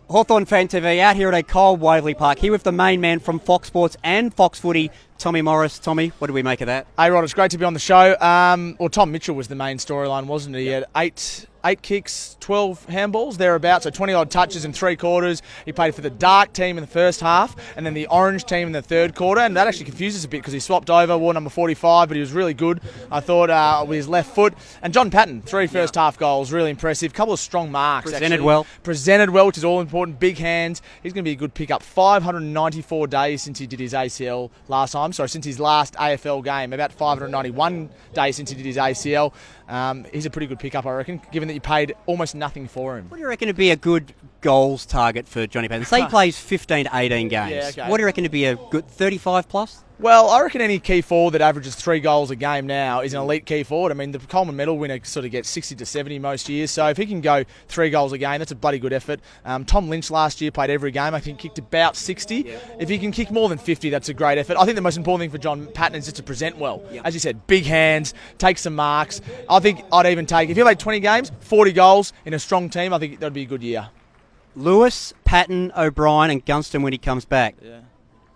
HawthornFanTV out here at a cold Waverley Park, here with the main man from Fox Sports and Fox Footy, Tommy Morris. Tommy, what do we make of that? Hey Rod, it's great to be on the show. Well, Tom Mitchell was the main storyline, wasn't he? He had eight kicks, 12 handballs, thereabouts, so 20-odd touches in 3 quarters. He played for the dark team in the first half and then the orange team in the third quarter, and that actually confuses us a bit because he swapped over, wore number 45, but he was really good, I thought, with his left foot. And John Patton, 3 first-half goals, really impressive. Couple of strong marks, Presented well, which is all important. Big hands. He's going to be a good pickup. 594 days since he did his ACL last time. Sorry, since his last AFL game. About 591 days since he did his ACL. He's a pretty good pickup, I reckon, given that you paid almost nothing for him. what do you reckon would be a good goals target for Johnny Patton? Say he plays 15 to 18 games. Yeah, okay. What do you reckon would be a good 35 plus? Well, I reckon any key forward that averages 3 goals a game now is an elite key forward. I mean, the Coleman Medal winner sort of gets 60 to 70 most years, so if he can go 3 goals a game, that's a bloody good effort. Tom Lynch last year played every game. I think he kicked about 60. Yeah. If he can kick more than 50, that's a great effort. I think the most important thing for John Patton is just to present well. Yeah. As you said, big hands, take some marks. I think I'd even take, if he played 20 games, 40 goals in a strong team, I think that would be a good year. Lewis, Patton, O'Brien and Gunston when he comes back. Yeah.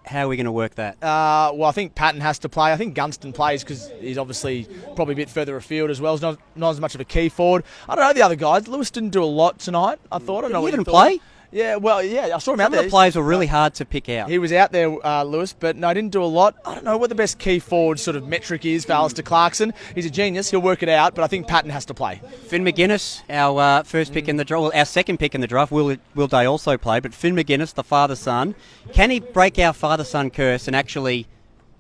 How are we going to work that? Well, I think Patton has to play. I think Gunston plays because he's obviously probably a bit further afield as well. He's not as much of a key forward. I don't know the other guys. Lewis didn't do a lot tonight, I thought. I don't know what he didn't thought. play? Yeah, well, yeah, I saw him out Some there. of the players were really hard to pick out. He was out there, Lewis, but no, didn't do a lot. I don't know what the best key forward sort of metric is for Alistair Clarkson. He's a genius. He'll work it out, but I think Patton has to play. Finn McGuinness, our first pick in the draft, well, our second pick in the draft, Will Day also played, but Finn McGuinness, the father-son, can he break our father-son curse and actually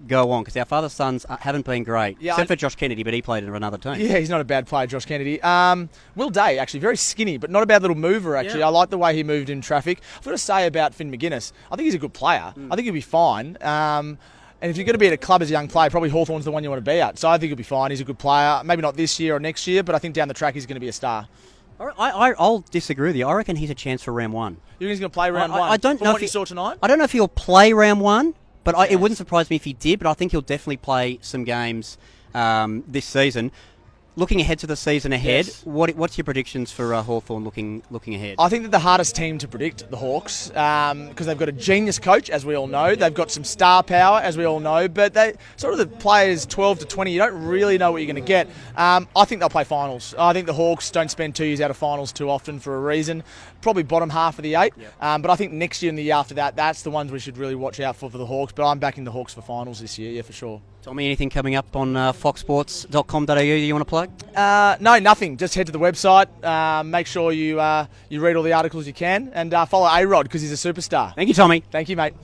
go on? Because our father-sons haven't been great, except for Josh Kennedy, but he played in another team. Yeah, he's not a bad player, Josh Kennedy. Will Day, actually, very skinny, but not a bad little mover, actually. Yeah. I like the way he moved in traffic. I've got to say about Finn McGuinness, I think he's a good player. I think he'll be fine. And if you're going to be at a club as a young player, probably Hawthorn's the one you want to be at. So I think he'll be fine. He's a good player. Maybe not this year or next year, but I think down the track he's going to be a star. I'll disagree with you. I reckon he's a chance for round 1. You think he's going to play round 1? I don't know what you saw tonight? I don't know if he'll play round 1. But it wouldn't surprise me if he did, but I think he'll definitely play some games this season. Looking ahead to the season ahead, yes. What's your predictions for Hawthorn looking ahead? I think that the hardest team to predict, the Hawks, because they've got a genius coach, as we all know. They've got some star power, as we all know. But they sort of the players 12 to 20, you don't really know what you're going to get. I think they'll play finals. I think the Hawks don't spend 2 years out of finals too often for a reason. Probably bottom half of the 8. Yep. But I think next year and the year after that, that's the ones we should really watch out for the Hawks. But I'm backing the Hawks for finals this year, yeah, for sure. Tommy, anything coming up on foxsports.com.au you want to plug? No, nothing. Just head to the website. Make sure you read all the articles you can, and follow A-Rod because he's a superstar. Thank you, Tommy. Thank you, mate.